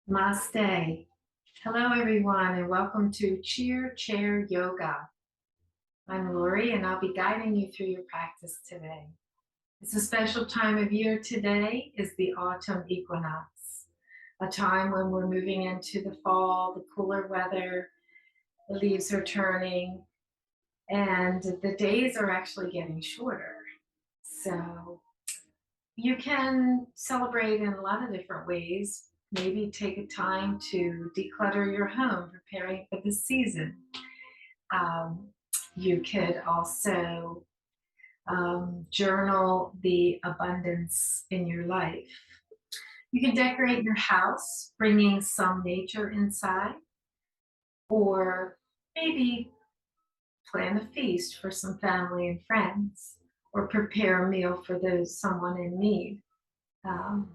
Namaste. Hello, everyone, and welcome to Cheer Chair Yoga. I'm Lori, and I'll be guiding you through your practice today. It's a special time of year. Today is the autumn equinox, a time when we're moving into the fall, the cooler weather, the leaves are turning, and the days are actually getting shorter. So you can celebrate in a lot of different ways. Maybe take a time to declutter your home, preparing for the season. Um, you could also journal the abundance in your life. You can decorate your house, bringing some nature inside, or maybe plan a feast for some family and friends, or prepare a meal for someone in need. Um,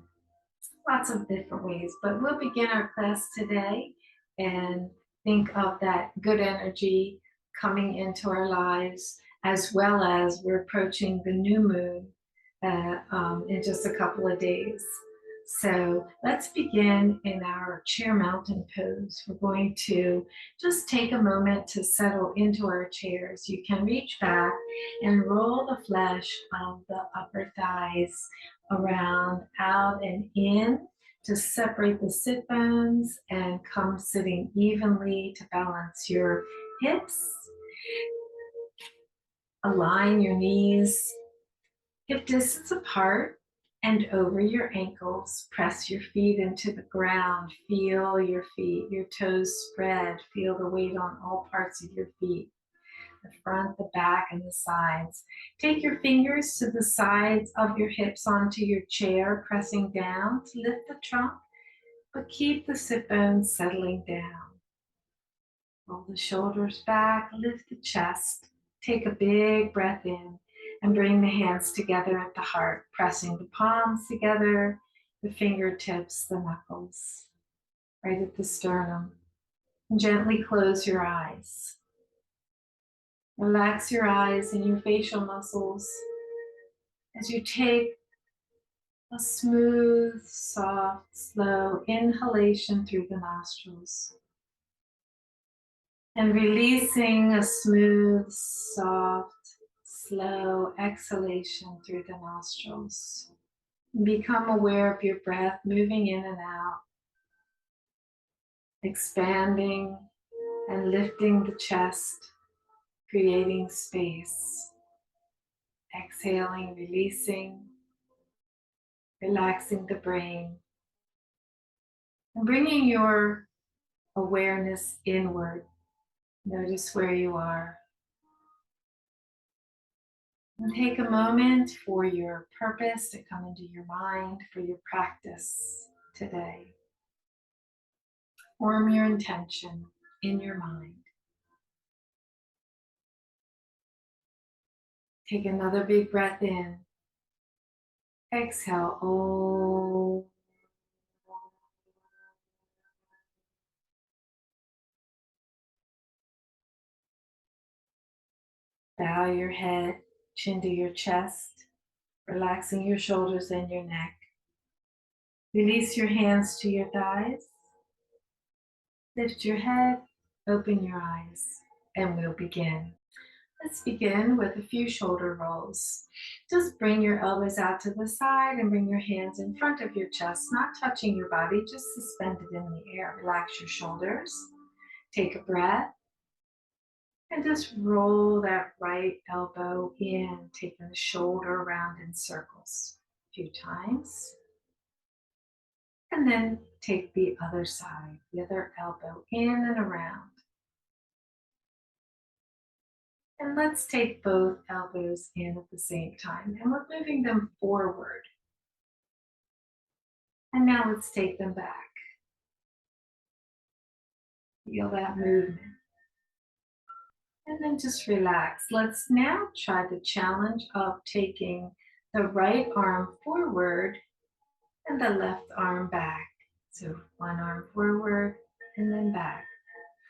Lots of different ways, but we'll begin our class today and think of that good energy coming into our lives, as well as we're approaching the new moon in just a couple of days. So let's begin in our chair mountain pose. We're going to just take a moment to settle into our chairs. You can reach back and roll the flesh of the upper thighs around, out, and in to separate the sit bones and come sitting evenly to balance your hips. Align your knees hip distance apart and over your ankles. Press your feet into the ground. Feel your feet, your toes spread. Feel the weight on all parts of your feet, the front, the back, and the sides. Take your fingers to the sides of your hips onto your chair, pressing down to lift the trunk, but keep the sit bones settling down. Roll the shoulders back, lift the chest. Take a big breath in and bring the hands together at the heart, pressing the palms together, the fingertips, the knuckles, right at the sternum. And gently close your eyes. Relax your eyes and your facial muscles as you take a smooth, soft, slow inhalation through the nostrils and releasing a smooth, soft, slow exhalation through the nostrils. Become aware of your breath moving in and out, expanding and lifting the chest, creating space. Exhaling, releasing, relaxing the brain, and bringing your awareness inward. Notice where you are. And take a moment for your purpose to come into your mind for your practice today. Form your intention in your mind. Take another big breath in. Exhale. Oh. Bow your head, chin to your chest, relaxing your shoulders and your neck. Release your hands to your thighs. Lift your head, open your eyes, and we'll begin. Let's begin with a few shoulder rolls. Just bring your elbows out to the side and bring your hands in front of your chest, not touching your body, just suspended in the air. Relax your shoulders. Take a breath and just roll that right elbow in, taking the shoulder around in circles a few times. And then take the other side, the other elbow in and around. And let's take both elbows in at the same time. And we're moving them forward. And now let's take them back. Feel that movement. And then just relax. Let's now try the challenge of taking the right arm forward and the left arm back. So one arm forward and then back.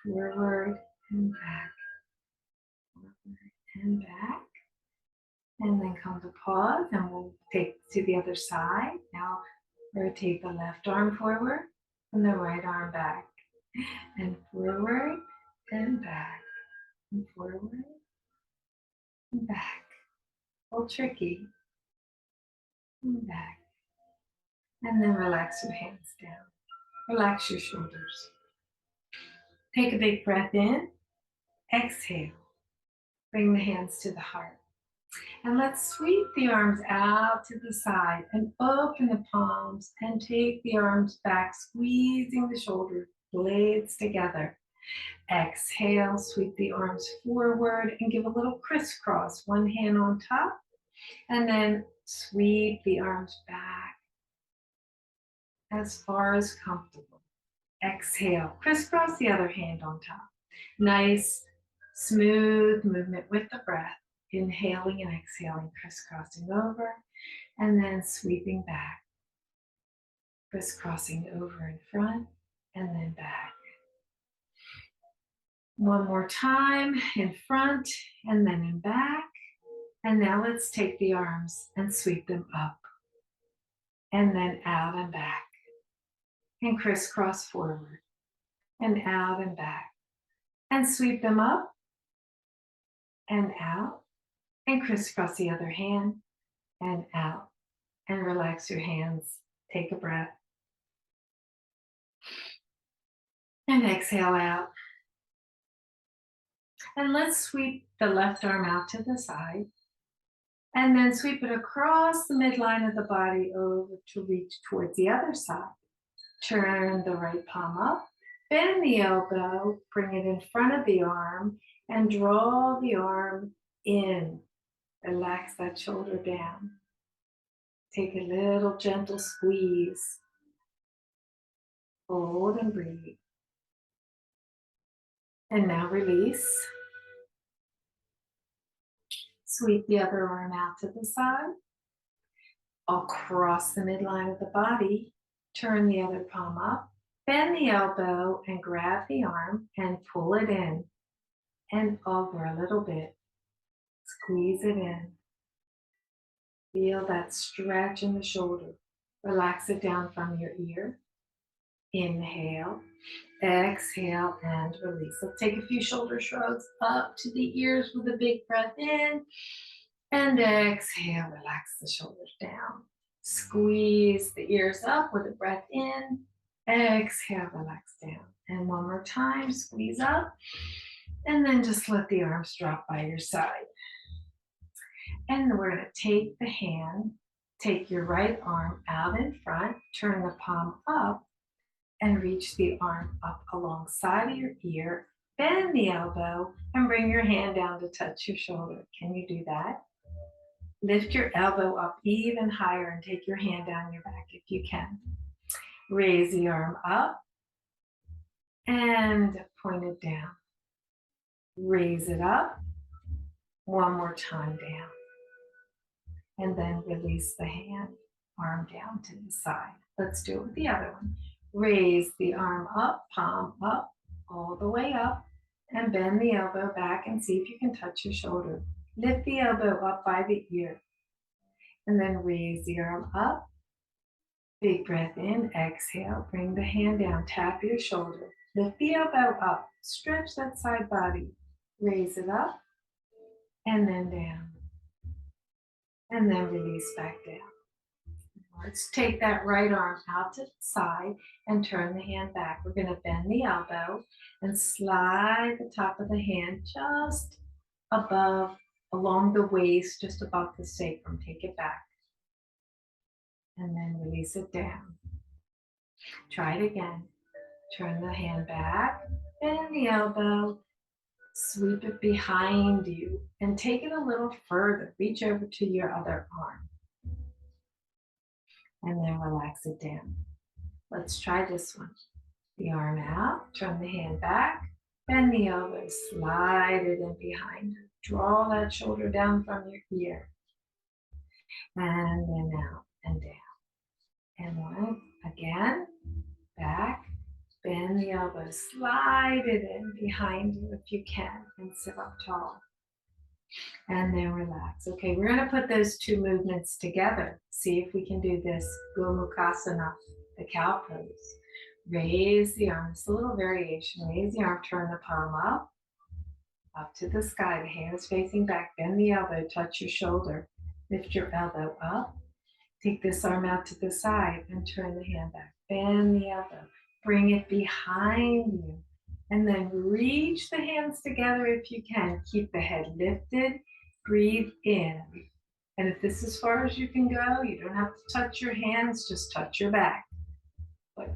Forward and back. Forward and back. And then come to pause and we'll take to the other side. Now rotate the left arm forward And the right arm back. And forward and back. And forward and back. A little tricky. And back. And then relax your hands down. Relax your shoulders. Take a big breath in. Exhale. Bring the hands to the heart. And let's sweep the arms out to the side and open the palms and take the arms back, squeezing the shoulder blades together. Exhale, sweep the arms forward and give a little crisscross. One hand on top, and then sweep the arms back as far as comfortable. Exhale, crisscross the other hand on top. Nice, smooth movement with the breath. Inhaling and exhaling, crisscrossing over, and then sweeping back. Crisscrossing over in front, and then back. One more time, in front, and then in back. And now let's take the arms and sweep them up, and then out and back. And crisscross forward, and out and back. And sweep them up, and out. And crisscross the other hand, and out. And relax your hands. Take a breath. And exhale out. And let's sweep the left arm out to the side. And then sweep it across the midline of the body over to reach towards the other side. Turn the right palm up. Bend the elbow. Bring it in front of the arm. And draw the arm in. Relax that shoulder down. Take a little gentle squeeze. Hold and breathe. And now release. Sweep the other arm out to the side. Across the midline of the body. Turn the other palm up. Bend the elbow and grab the arm and pull it in. And over a little bit. Squeeze it in. Feel that stretch in the shoulder. Relax it down from your ear. Inhale, exhale, and release. Let's take a few shoulder shrugs up to the ears with a big breath in. And exhale, relax the shoulders down. Squeeze the ears up with a breath in. Exhale, relax down. And one more time, squeeze up. And then just let the arms drop by your side. And we're going to take the hand, take your right arm out in front, turn the palm up, and reach the arm up alongside of your ear. Bend the elbow and bring your hand down to touch your shoulder. Can you do that? Lift your elbow up even higher and take your hand down your back if you can. Raise the arm up and point it down. Raise it up. One more time down. And then release the hand, arm down to the side. Let's do it with the other one. Raise the arm up, palm up, all the way up, and bend the elbow back and see if you can touch your shoulder. Lift the elbow up by the ear, and then raise the arm up. Big breath in, exhale, bring the hand down, tap your shoulder. Lift the elbow up, stretch that side body, raise it up, and then down. And then release back down. Let's take that right arm out to the side and turn the hand back. We're going to bend the elbow and slide the top of the hand just above, along the waist, just above the sacrum. Take it back. And then release it down. Try it again. Turn the hand back, bend the elbow, sweep it behind you, and take it a little further. Reach over to your other arm. And then relax it down. Let's try this one. The arm out, turn the hand back, bend the elbow, slide it in behind you. Draw that shoulder down from your ear. And then out and down. And one, again, back, bend the elbow, slide it in behind you if you can, and sit up tall. And then relax. Okay, we're going to put those two movements together. See if we can do this Gomukhasana, the cow pose. Raise the arm, just a little variation. Raise the arm, turn the palm up to the sky. The hand is facing back. Bend the elbow, touch your shoulder. Lift your elbow up. Take this arm out to the side and turn the hand back. Bend the elbow. Bring it behind you. And then reach the hands together if you can. Keep the head lifted. Breathe in. And if this is as far as you can go, you don't have to touch your hands, just touch your back. But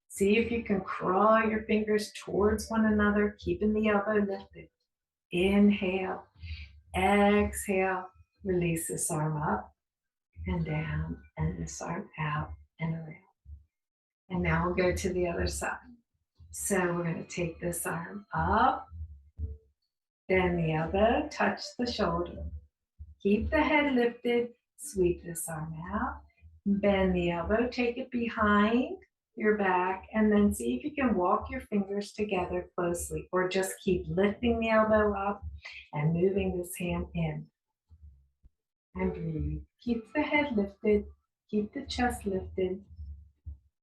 see if you can crawl your fingers towards one another, keeping the elbow lifted. Inhale, exhale, release this arm up and down, and this arm out and around. And now we'll go to the other side. So we're going to take this arm up, bend the elbow, touch the shoulder. Keep the head lifted, sweep this arm out, bend the elbow, take it behind your back, and then see if you can walk your fingers together closely, or just keep lifting the elbow up and moving this hand in. And breathe. Keep the head lifted, keep the chest lifted,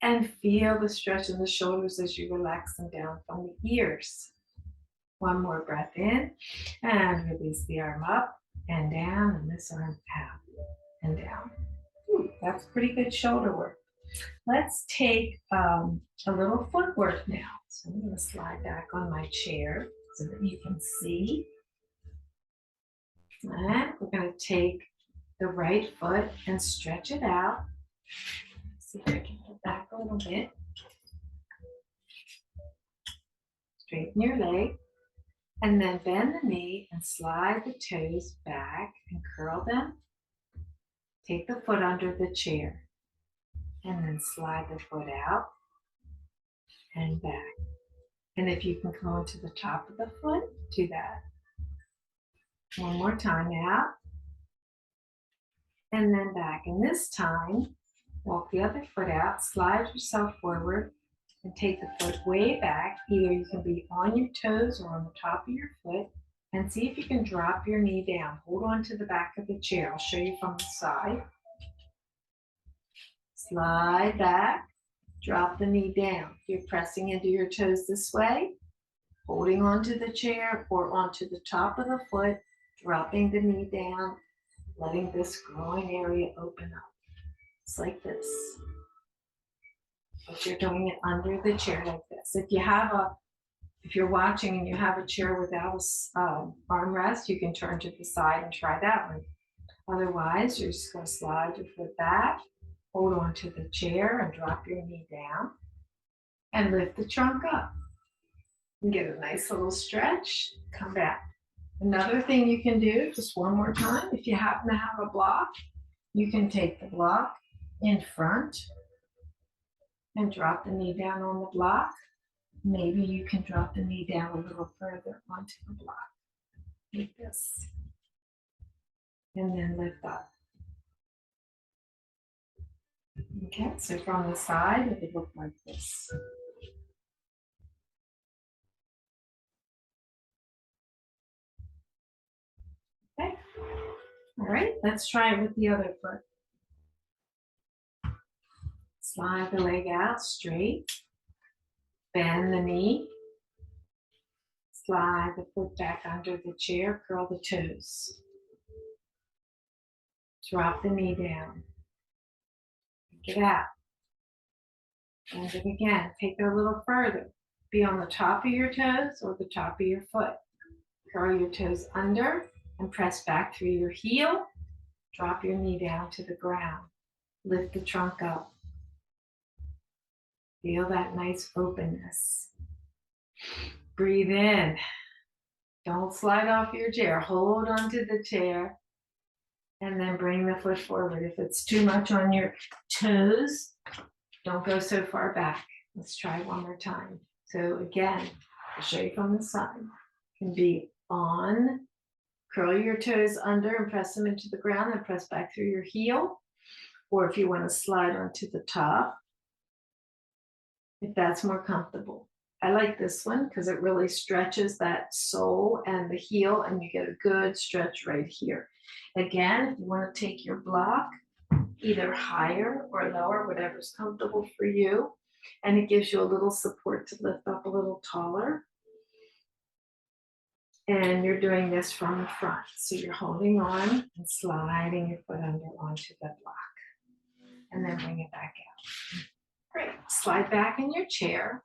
and feel the stretch in the shoulders as you relax them down from the ears. One more breath in, and release the arm up and down, and this arm out and down. Ooh, that's pretty good shoulder work. Let's take a little footwork now. So I'm going to slide back on my chair so that you can see. And we're going to take the right foot and stretch it out. See if I can go back a little bit. Straighten your leg. And then bend the knee and slide the toes back and curl them. Take the foot under the chair. And then slide the foot out and back. And if you can come onto the top of the foot, do that. One more time, out. And then back. And this time, walk the other foot out, slide yourself forward, and take the foot way back. Either you can be on your toes or on the top of your foot, and see if you can drop your knee down. Hold on to the back of the chair. I'll show you from the side. Slide back, drop the knee down. You're pressing into your toes this way, holding onto the chair or onto the top of the foot, dropping the knee down, letting this groin area open up. It's like this. But you're doing it under the chair like this. If you're watching and you have a chair without a armrest, you can turn to the side and try that one. Otherwise, you're just going to slide your foot back, hold on to the chair and drop your knee down, and lift the trunk up. And get a nice little stretch, come back. Another thing you can do, just one more time, if you happen to have a block, you can take the block in front and drop the knee down on the block. Maybe you can drop the knee down a little further onto the block, like this. And then lift up. Okay, so from the side, it would look like this. Okay, all right, let's try it with the other foot. Slide the leg out straight, bend the knee, slide the foot back under the chair, curl the toes. Drop the knee down. Take it out. Bend it again. Take it a little further. Be on the top of your toes or the top of your foot. Curl your toes under and press back through your heel. Drop your knee down to the ground. Lift the trunk up. Feel that nice openness. Breathe in. Don't slide off your chair. Hold onto the chair. And then bring the foot forward. If it's too much on your toes, don't go so far back. Let's try one more time. So again, I'll show you from the side. You can be on, curl your toes under and press them into the ground and press back through your heel. Or if you want to slide onto the top, if that's more comfortable. I like this one because it really stretches that sole and the heel, and you get a good stretch right here. Again, if you want to take your block either higher or lower, whatever's comfortable for you, And it gives you a little support to lift up a little taller. And you're doing this from the front. So you're holding on and sliding your foot under onto the block. And then bring it back out. Great. Slide back in your chair.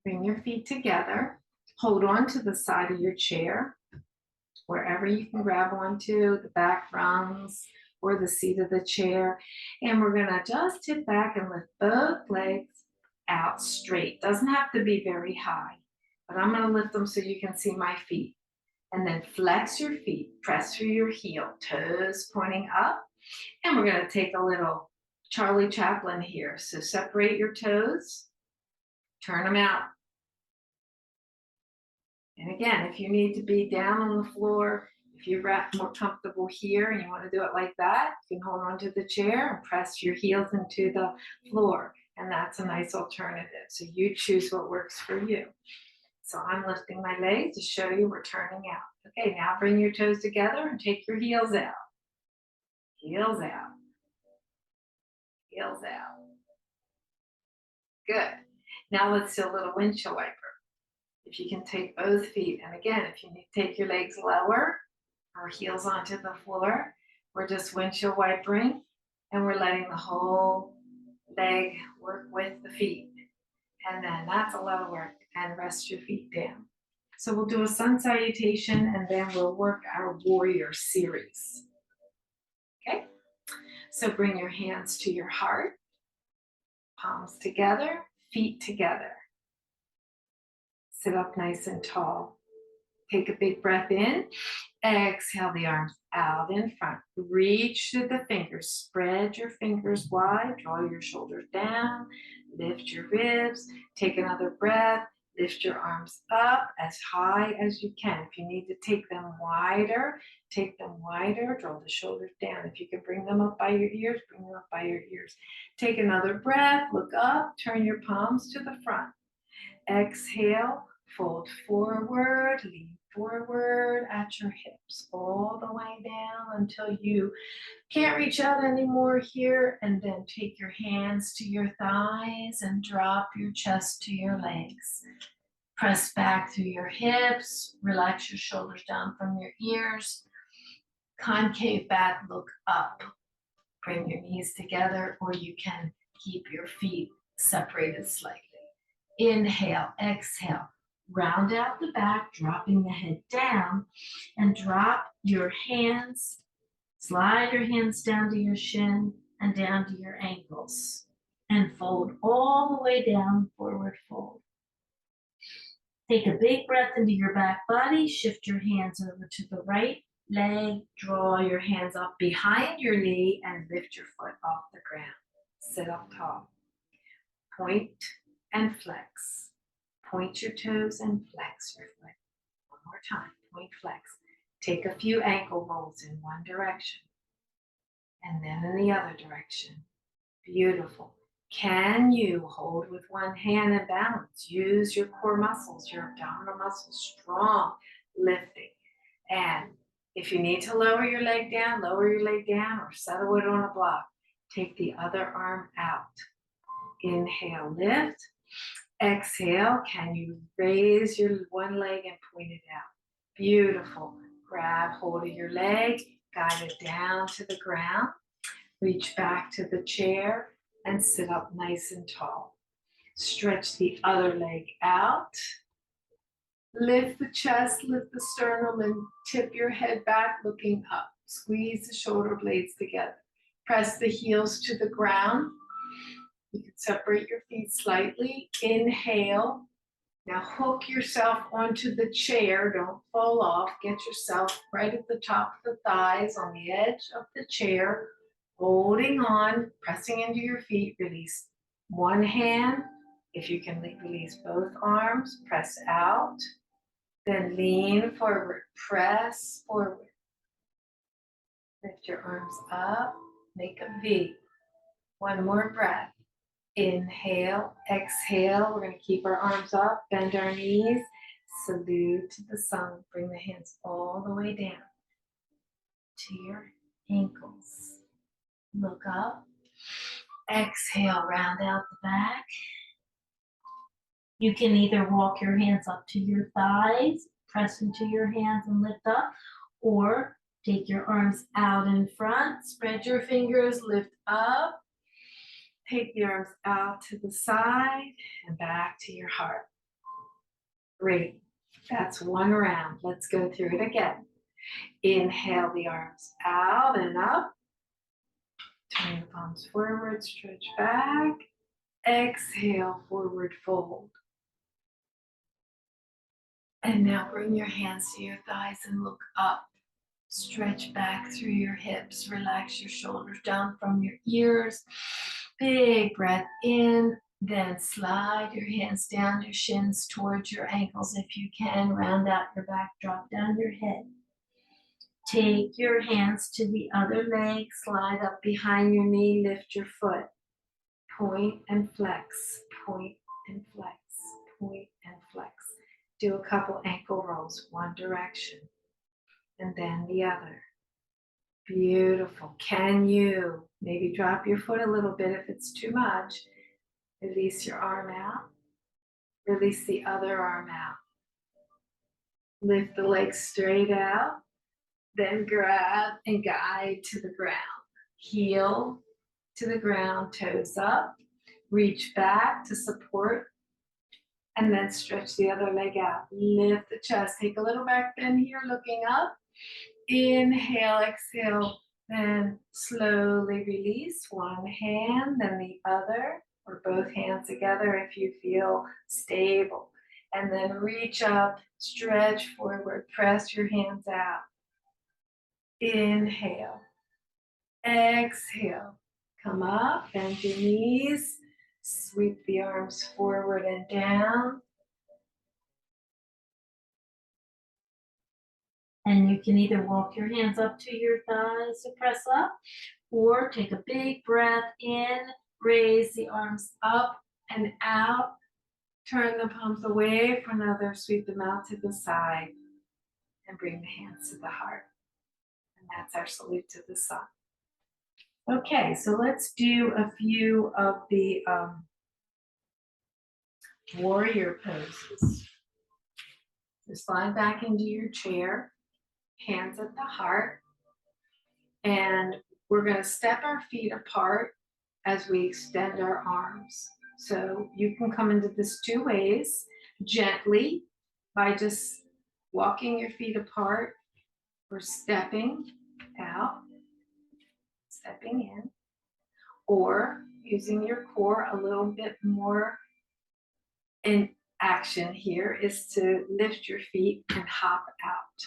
Bring your feet together. Hold on to the side of your chair, wherever you can grab onto, the back rungs or the seat of the chair. And we're going to just tip back and lift both legs out straight. Doesn't have to be very high, but I'm going to lift them so you can see my feet. And then flex your feet, press through your heel, toes pointing up. And we're going to take a little Charlie Chaplin here. So separate your toes, turn them out. And again, if you need to be down on the floor, if you're more comfortable here and you want to do it like that, you can hold onto the chair and press your heels into the floor. And that's a nice alternative. So you choose what works for you. So I'm lifting my legs to show you we're turning out. Okay, now bring your toes together and take your heels out. Heels out. Heels out. Good. Now let's do a little windshield wiper. If you can take both feet, and again, if you need to take your legs lower or heels onto the floor, we're just windshield wipering and we're letting the whole leg work with the feet. And then that's a lot of work, and rest your feet down. So we'll do a sun salutation and then we'll work our warrior series. Okay, so bring your hands to your heart, palms together, feet together. Sit up nice and tall. Take a big breath in. Exhale the arms out in front. Reach through the fingers. Spread your fingers wide. Draw your shoulders down. Lift your ribs. Take another breath. Lift your arms up as high as you can. If you need to take them wider, take them wider. Draw the shoulders down. If you can bring them up by your ears, bring them up by your ears. Take another breath. Look up. Turn your palms to the front. Exhale, fold forward, lean forward at your hips, all the way down until you can't reach out anymore here, and then take your hands to your thighs and drop your chest to your legs. Press back through your hips, relax your shoulders down from your ears, concave back, look up. Bring your knees together, or you can keep your feet separated slightly. Inhale, exhale, round out the back, dropping the head down, and drop your hands, slide your hands down to your shin and down to your ankles, and fold all the way down, forward fold. Take a big breath into your back body, shift your hands over to the right leg, draw your hands up behind your knee, and lift your foot off the ground. Sit up tall. Point and flex. Point your toes and flex your foot. One more time, point, flex. Take a few ankle rolls in one direction and then in the other direction. Beautiful. Can you hold with one hand and balance? Use your core muscles, your abdominal muscles, strong, lifting. And if you need to lower your leg down or settle it on a block. Take the other arm out. Inhale, lift. Exhale, can you raise your one leg and point it out? Beautiful. Grab hold of your leg, guide it down to the ground. Reach back to the chair and sit up nice and tall. Stretch the other leg out. Lift the chest, lift the sternum, and tip your head back looking up. Squeeze the shoulder blades together. Press the heels to the ground. You can separate your feet slightly. Inhale. Now hook yourself onto the chair. Don't fall off. Get yourself right at the top of the thighs on the edge of the chair. Holding on, pressing into your feet. Release one hand. If you can release both arms, press out. Then lean forward. Press forward. Lift your arms up. Make a V. One more breath. Inhale, exhale. We're going to keep our arms up, bend our knees, salute to the sun. Bring the hands all the way down to your ankles. Look up. Exhale, round out the back. You can either walk your hands up to your thighs, press into your hands and lift up, or take your arms out in front, spread your fingers, lift up, take the arms out to the side and back to your heart. Great. That's one round. Let's go through it again. Inhale the arms out and up. Turn the palms forward, stretch back. Exhale, forward fold. And now bring your hands to your thighs and look up. Stretch back through your hips. Relax your shoulders down from your ears. Big breath in. Then slide your hands down your shins towards your ankles if you can. Round out your back, drop down your head. Take your hands to the other leg. Slide up behind your knee. Lift your foot. Point and flex. Point and flex. Point and flex. Do a couple ankle rolls, one direction and then the other. Beautiful. Can you maybe drop your foot a little bit if it's too much? Release your arm out. Release the other arm out. Lift the legs straight out. Then grab and guide to the ground. Heel to the ground, toes up. Reach back to support. And then stretch the other leg out. Lift the chest. Take a little back bend here, looking up. Inhale, exhale, then slowly release. One hand, then the other, or both hands together if you feel stable. And then reach up, stretch forward, press your hands out. Inhale, exhale, come up, bend your knees, sweep the arms forward and down. And you can either walk your hands up to your thighs to press up, or take a big breath in, raise the arms up and out, turn the palms away for another, sweep them out to the side, and bring the hands to the heart. And that's our salute to the sun. Okay, so let's do a few of the warrior poses. So slide back into your chair, hands at the heart, and we're going to step our feet apart as we extend our arms. So you can come into this two ways, gently by just walking your feet apart or stepping out, stepping in, or using your core a little bit more. In action here is to lift your feet and hop out,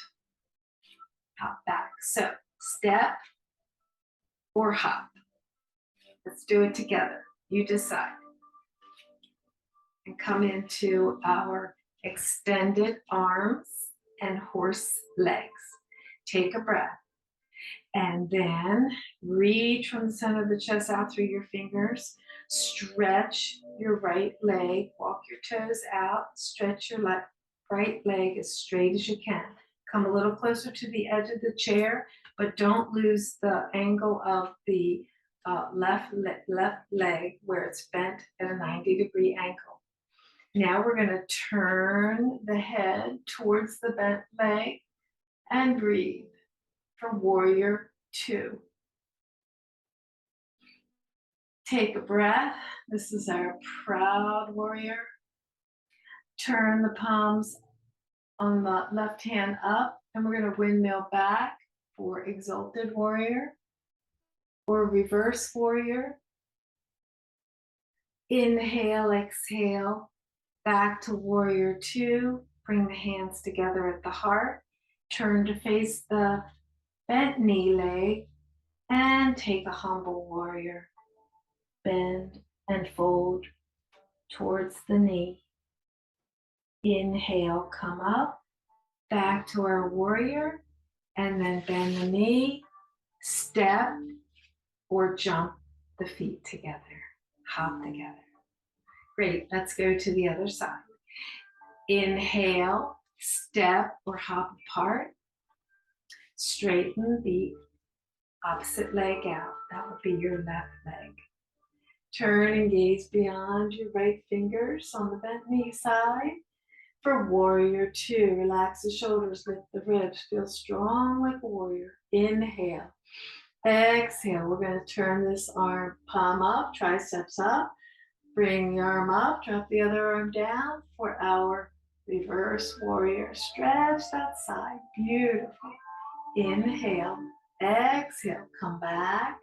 hop back. So step or hop. Let's do it together. You decide. And come into our extended arms and horse legs. Take a breath. And then reach from the center of the chest out through your fingers. Stretch your right leg. Walk your toes out. Stretch your right leg as straight as you can. Come a little closer to the edge of the chair, but don't lose the angle of the left leg where it's bent at a 90-degree angle. Now we're going to turn the head towards the bent leg and breathe for warrior two. Take a breath. This is our proud warrior. Turn the palms on the left hand up, and we're going to windmill back for exalted warrior or reverse warrior. Inhale, exhale, back to warrior two. Bring the hands together at the heart. Turn to face the bent knee leg and take a humble warrior. Bend and fold towards the knee. Inhale, come up, back to our warrior, and then bend the knee, step, or jump the feet together, hop together. Great, let's go to the other side. Inhale, step or hop apart, straighten the opposite leg out. That would be your left leg. Turn and gaze beyond your right fingers on the bent knee side. For warrior two, relax the shoulders, lift the ribs, feel strong like a warrior. Inhale. Exhale. We're going to turn this arm, palm up, triceps up. Bring the arm up, drop the other arm down for our reverse warrior. Stretch that side. Beautiful. Inhale. Exhale. Come back.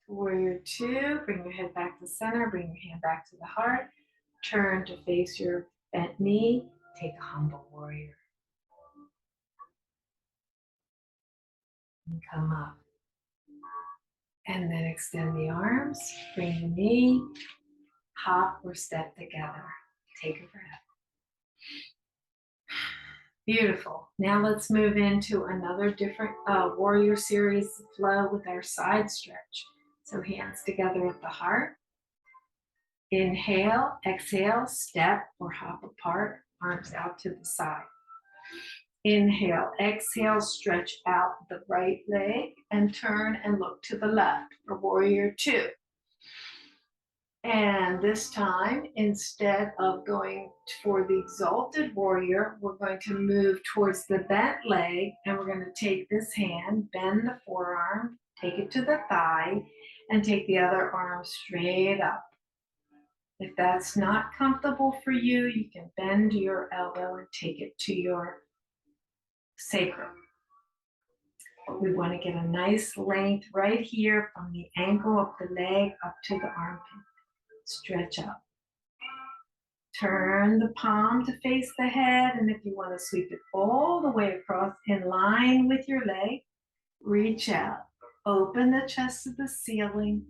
Warrior two. Bring your head back to center. Bring your hand back to the heart. Turn to face your bent knee. Take a humble warrior. And come up. And then extend the arms. Bring the knee. Hop or step together. Take a breath. Beautiful. Now let's move into another different warrior series flow with our side stretch. So hands together at the heart. Inhale, exhale, step or hop apart, arms out to the side. Inhale, exhale, stretch out the right leg and turn and look to the left for warrior two. And this time, instead of going for the exalted warrior, we're going to move towards the bent leg, and we're going to take this hand, bend the forearm, take it to the thigh, and take the other arm straight up. If that's not comfortable for you, you can bend your elbow and take it to your sacrum. We want to get a nice length right here from the ankle of the leg up to the armpit. Stretch up. Turn the palm to face the head, and if you want to sweep it all the way across in line with your leg, reach out. Open the chest to the ceiling.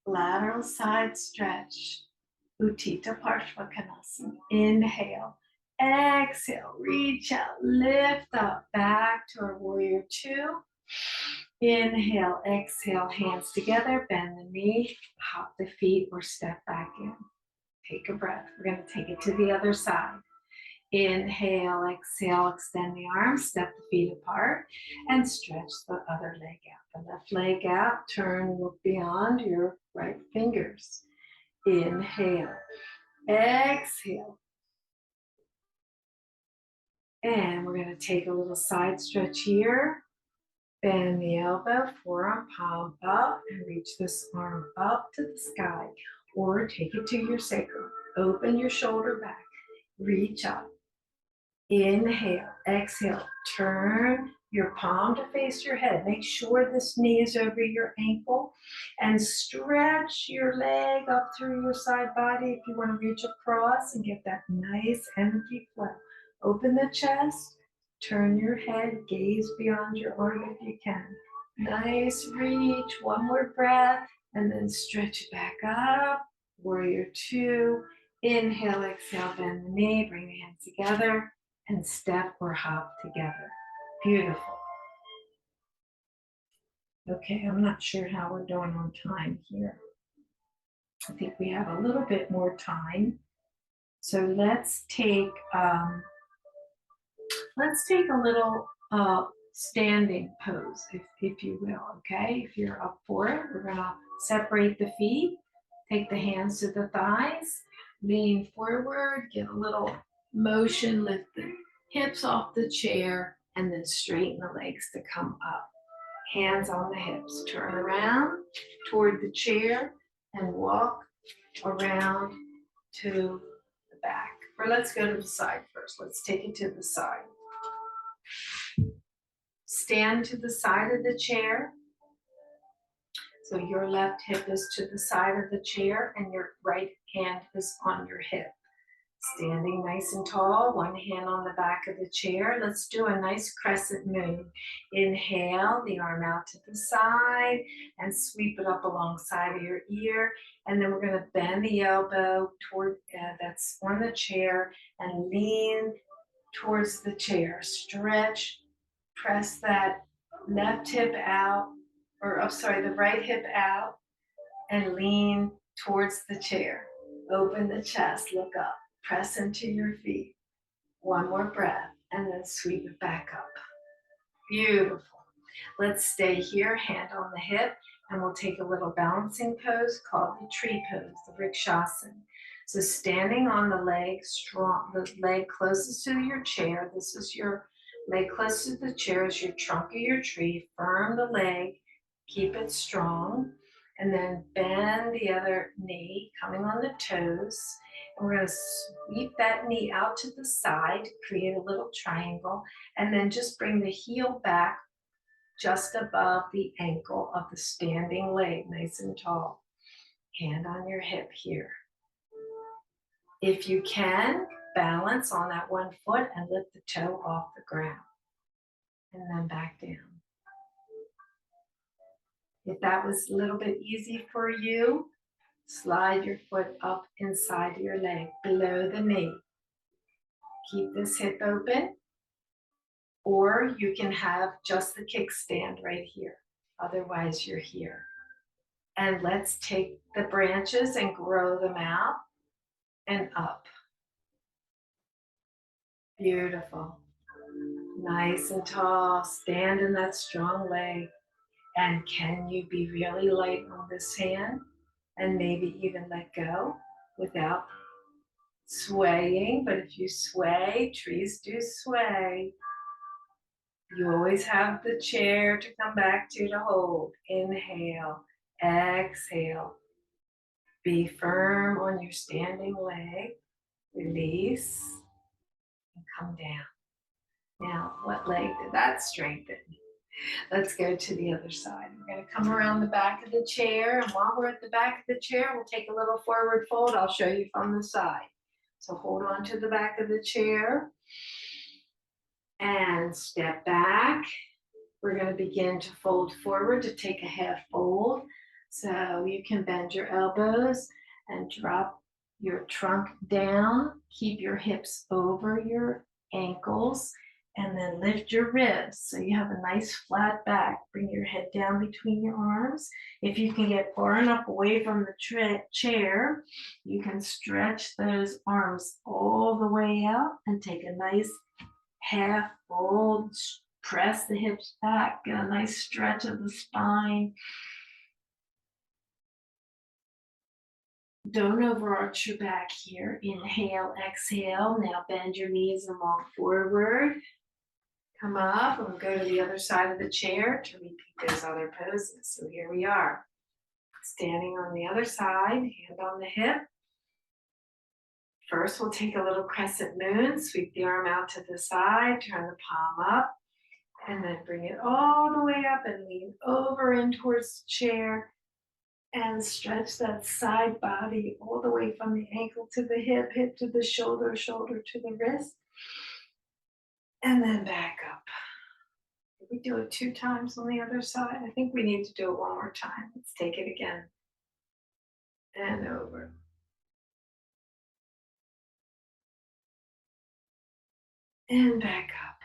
Lateral side stretch. Utthita Parshvakonasana. Inhale. Exhale. Reach out. Lift up. Back to our warrior two. Inhale, exhale, hands together, bend the knee, hop the feet, or step back in. Take a breath. We're going to take it to the other side. Inhale, exhale, extend the arms, step the feet apart, and stretch the other leg out. The left leg out, turn, look beyond your right fingers. Inhale, exhale. And we're going to take a little side stretch here. Bend the elbow, forearm, palm up, and reach this arm up to the sky, or take it to your sacrum. Open your shoulder back, reach up. Inhale, exhale, turn your palm to face your head. Make sure this knee is over your ankle, and stretch your leg up through your side body if you want to reach across and get that nice energy flow. Open the chest. Turn your head, gaze beyond your arm if you can. Nice reach, one more breath, and then stretch it back up. Warrior two. Inhale, exhale, bend the knee, bring the hands together, and step or hop together. Beautiful. Okay, I'm not sure how we're doing on time here. I think we have a little bit more time. So let's take a little standing pose, if you will, okay? If you're up for it, we're gonna separate the feet, take the hands to the thighs, lean forward, get a little motion, lift the hips off the chair, and then straighten the legs to come up. Hands on the hips, turn around toward the chair and walk around to the back. Or let's go to the side first. Let's take it to the side. Stand to the side of the chair. So your left hip is to the side of the chair and your right hand is on your hip. Standing nice and tall, one hand on the back of the chair. Let's do a nice crescent moon. Inhale, the arm out to the side and sweep it up alongside of your ear. And then we're going to bend the elbow toward that's on the chair and lean towards the chair. Stretch, press that left hip out, the right hip out and lean towards the chair. Open the chest, look up. Press into your feet. One more breath, and then sweep it back up. Beautiful. Let's stay here, hand on the hip, and we'll take a little balancing pose called the tree pose, the Vrikshasana. So standing on the leg strong, the leg closest to your chair. This is your leg closest to the chair is your trunk of your tree. Firm the leg, keep it strong, and then bend the other knee, coming on the toes. And we're going to sweep that knee out to the side, create a little triangle, and then just bring the heel back just above the ankle of the standing leg, nice and tall. Hand on your hip here. If you can, balance on that one foot and lift the toe off the ground. And then back down. If that was a little bit easy for you, slide your foot up inside your leg, below the knee. Keep this hip open. Or you can have just the kickstand right here. Otherwise, you're here. And let's take the branches and grow them out and up. Beautiful. Nice and tall. Stand in that strong leg. And can you be really light on this hand? And maybe even let go without swaying. But if you sway, trees do sway. You always have the chair to come back to hold. Inhale, exhale. Be firm on your standing leg. Release and come down. Now, what leg did that strengthen? Let's go to the other side. We're going to come around the back of the chair. And while we're at the back of the chair, we'll take a little forward fold. I'll show you from the side. So hold on to the back of the chair. And step back. We're going to begin to fold forward to take a half fold. So you can bend your elbows and drop your trunk down. Keep your hips over your ankles and then lift your ribs. So you have a nice flat back. Bring your head down between your arms. If you can get far enough away from the chair, you can stretch those arms all the way out and take a nice half fold, press the hips back, get a nice stretch of the spine. Don't overarch your back here. Inhale, exhale. Now bend your knees and walk forward. Come up and we'll go to the other side of the chair to repeat those other poses. So here we are. Standing on the other side, hand on the hip. First, we'll take a little crescent moon, sweep the arm out to the side, turn the palm up, and then bring it all the way up and lean over in towards the chair and stretch that side body all the way from the ankle to the hip, hip to the shoulder, shoulder to the wrist, and then back up. We do it 2 times on the other side. I think we need to do it one more time. Let's take it again. And over. And back up.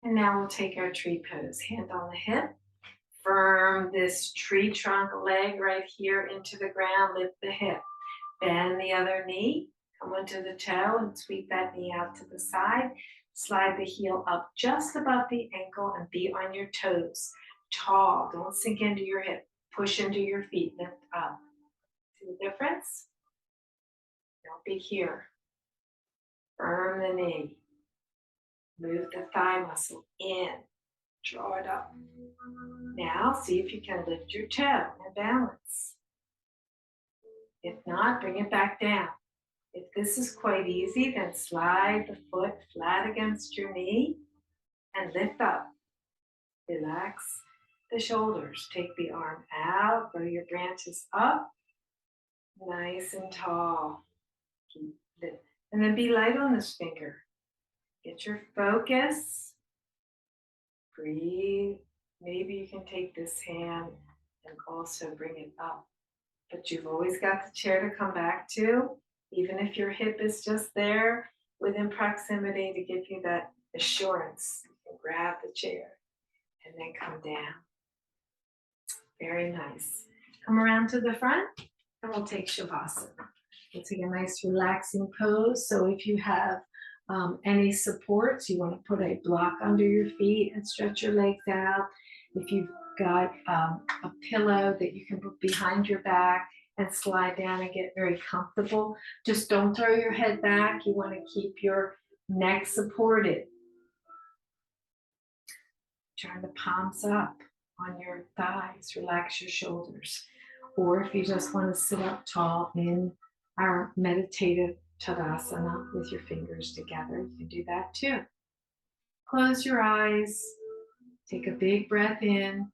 And now we'll take our tree pose. Hand on the hip. Firm this tree trunk leg right here into the ground. Lift the hip. Bend the other knee. Come onto the toe and sweep that knee out to the side. Slide the heel up just above the ankle and be on your toes. Tall. Don't sink into your hip. Push into your feet. Lift up. See the difference? Don't be here. Firm the knee. Move the thigh muscle in. Draw it up. Now see if you can lift your toe and balance. If not, bring it back down. If this is quite easy, then slide the foot flat against your knee and lift up. Relax the shoulders. Take the arm out, grow your branches up. Nice and tall. Keep it. And then be light on this finger. Get your focus. Breathe. Maybe you can take this hand and also bring it up. But you've always got the chair to come back to, even if your hip is just there within proximity to give you that assurance. You can grab the chair and then come down. Very nice. Come around to the front and we'll take Shavasana. We'll take a nice relaxing pose. So if you have any supports, you want to put a block under your feet and stretch your legs out. If you've got a pillow that you can put behind your back and slide down and get very comfortable. Just don't throw your head back. You want to keep your neck supported. Turn the palms up on your thighs. Relax your shoulders. Or if you just want to sit up tall in our meditative Tadasana with your fingers together, you can do that too. Close your eyes. Take a big breath in.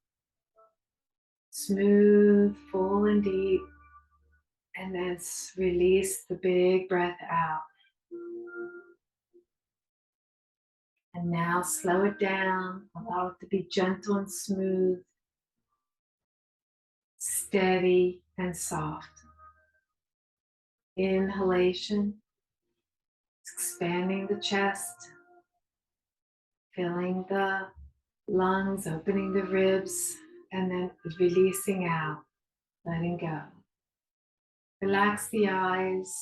Smooth, full, and deep. And then release the big breath out. And now slow it down. Allow it to be gentle and smooth, steady and soft. Inhalation, expanding the chest, filling the lungs, opening the ribs, and then releasing out, letting go. Relax the eyes.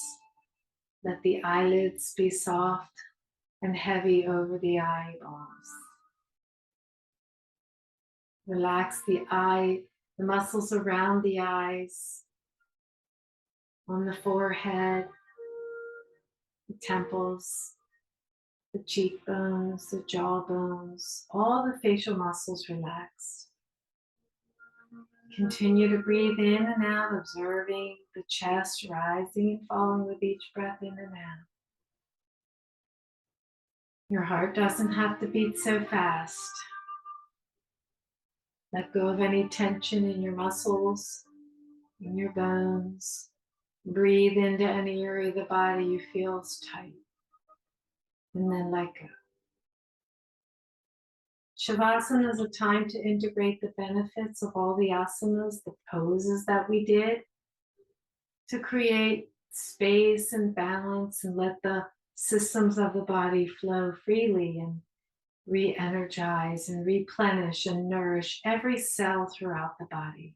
Let the eyelids be soft and heavy over the eyeballs. Relax the muscles around the eyes, on the forehead, the temples, the cheekbones, the jawbones, all the facial muscles relaxed. Continue to breathe in and out, observing the chest rising and falling with each breath in and out. Your heart doesn't have to beat so fast. Let go of any tension in your muscles, in your bones. Breathe into any area of the body you feel is tight. And then let go. Shavasana is a time to integrate the benefits of all the asanas, the poses that we did, to create space and balance and let the systems of the body flow freely and re-energize and replenish and nourish every cell throughout the body.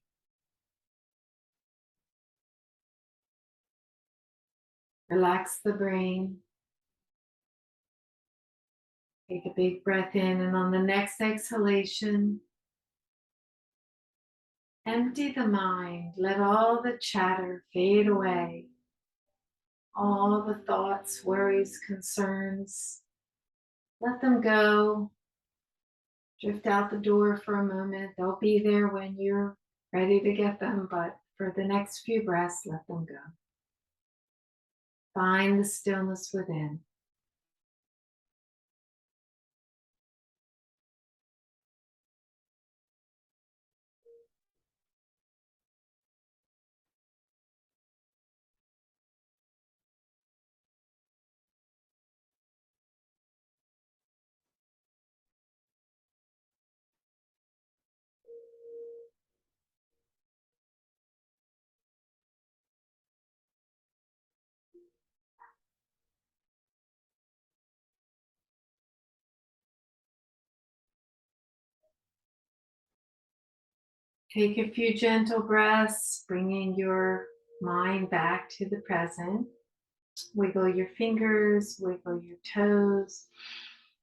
Relax the brain. Take a big breath in, and on the next exhalation, empty the mind. Let all the chatter fade away. All the thoughts, worries, concerns, let them go. Drift out the door for a moment. They'll be there when you're ready to get them, but for the next few breaths, let them go. Find the stillness within. Take a few gentle breaths, bringing your mind back to the present. Wiggle your fingers, wiggle your toes.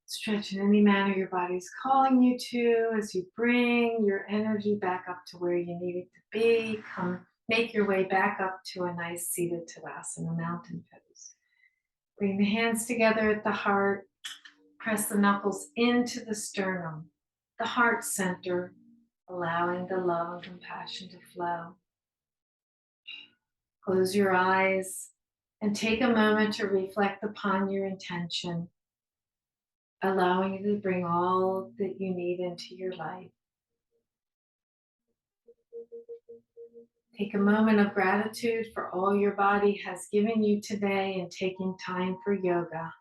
Stretch in any manner your body's calling you to as you bring your energy back up to where you need it to be. Make your way back up to a nice seated Tadasana, mountain pose. Bring the hands together at the heart. Press the knuckles into the sternum, the heart center, allowing the love and compassion to flow. Close your eyes and take a moment to reflect upon your intention, allowing you to bring all that you need into your life. Take a moment of gratitude for all your body has given you today and taking time for yoga.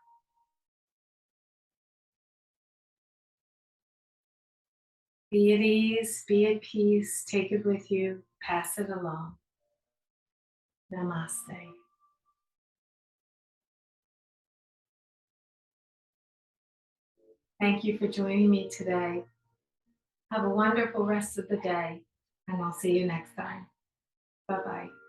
Be at ease, be at peace, take it with you, pass it along. Namaste. Thank you for joining me today. Have a wonderful rest of the day, and I'll see you next time. Bye-bye.